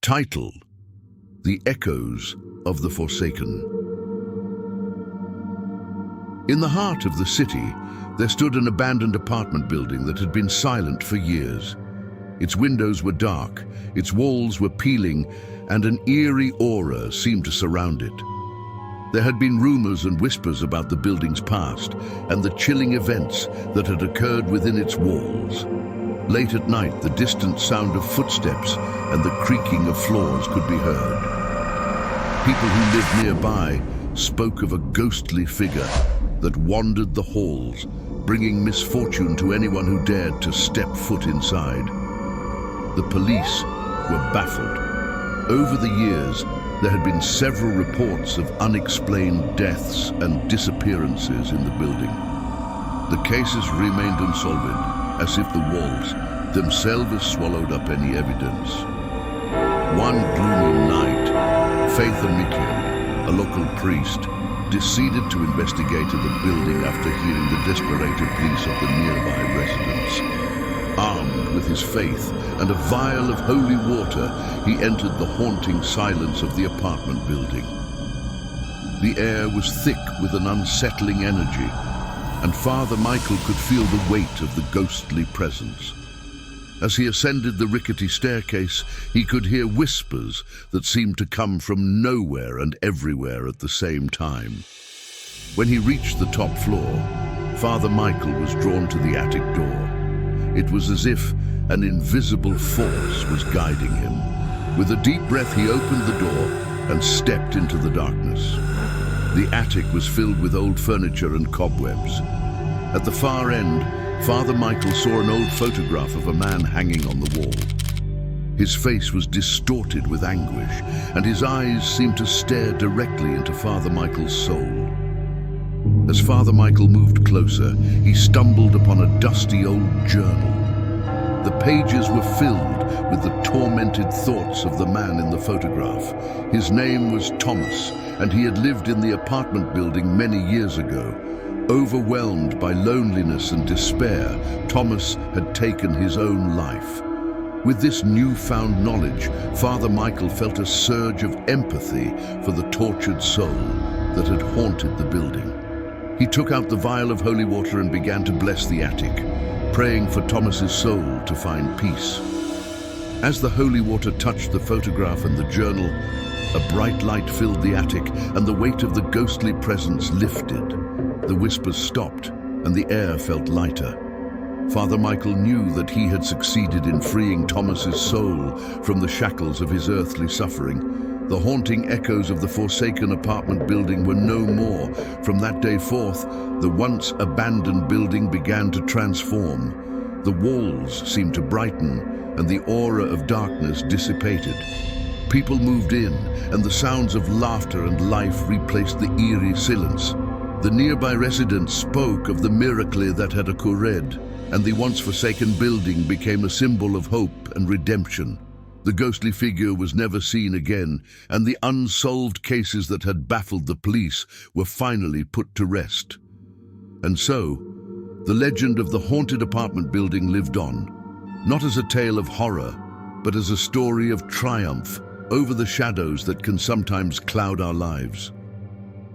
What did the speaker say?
Title: The Echoes of the Forsaken. In the heart of the city, there stood an abandoned apartment building that had been silent for years. Its windows were dark, its walls were peeling, and an eerie aura seemed to surround it. There had been rumors and whispers about the building's past and the chilling events that had occurred within its walls. Late at night, the distant sound of footsteps and the creaking of floors could be heard. People who lived nearby spoke of a ghostly figure that wandered the halls, bringing misfortune to anyone who dared to step foot inside. The police were baffled. Over the years, there had been several reports of unexplained deaths and disappearances in the building. The cases remained unsolved, as if the walls themselves swallowed up any evidence. One gloomy night, Faith Mikiel, a local priest, decided to investigate the building after hearing the desperate pleas of the nearby residents. Armed with his faith and a vial of holy water, he entered the haunting silence of the apartment building. The air was thick with an unsettling energy, and Father Michael could feel the weight of the ghostly presence. As he ascended the rickety staircase, he could hear whispers that seemed to come from nowhere and everywhere at the same time. When he reached the top floor, Father Michael was drawn to the attic door. It was as if an invisible force was guiding him. With a deep breath, he opened the door and stepped into the darkness. The attic was filled with old furniture and cobwebs. At the far end, Father Michael saw an old photograph of a man hanging on the wall. His face was distorted with anguish, and his eyes seemed to stare directly into Father Michael's soul. As Father Michael moved closer, he stumbled upon a dusty old journal. The pages were filled with the tormented thoughts of the man in the photograph. His name was Thomas, and he had lived in the apartment building many years ago. Overwhelmed by loneliness and despair, Thomas had taken his own life. With this newfound knowledge, Father Michael felt a surge of empathy for the tortured soul that had haunted the building. He took out the vial of holy water and began to bless the attic, praying for Thomas's soul to find peace. As the holy water touched the photograph and the journal, a bright light filled the attic, and the weight of the ghostly presence lifted. The whispers stopped, and the air felt lighter. Father Michael knew that he had succeeded in freeing Thomas's soul from the shackles of his earthly suffering. The haunting echoes of the forsaken apartment building were no more. From that day forth, the once abandoned building began to transform. The walls seemed to brighten, and the aura of darkness dissipated. People moved in, and the sounds of laughter and life replaced the eerie silence. The nearby residents spoke of the miracle that had occurred, and the once forsaken building became a symbol of hope and redemption. The ghostly figure was never seen again, and the unsolved cases that had baffled the police were finally put to rest. And so, the legend of the haunted apartment building lived on, not as a tale of horror, but as a story of triumph over the shadows that can sometimes cloud our lives.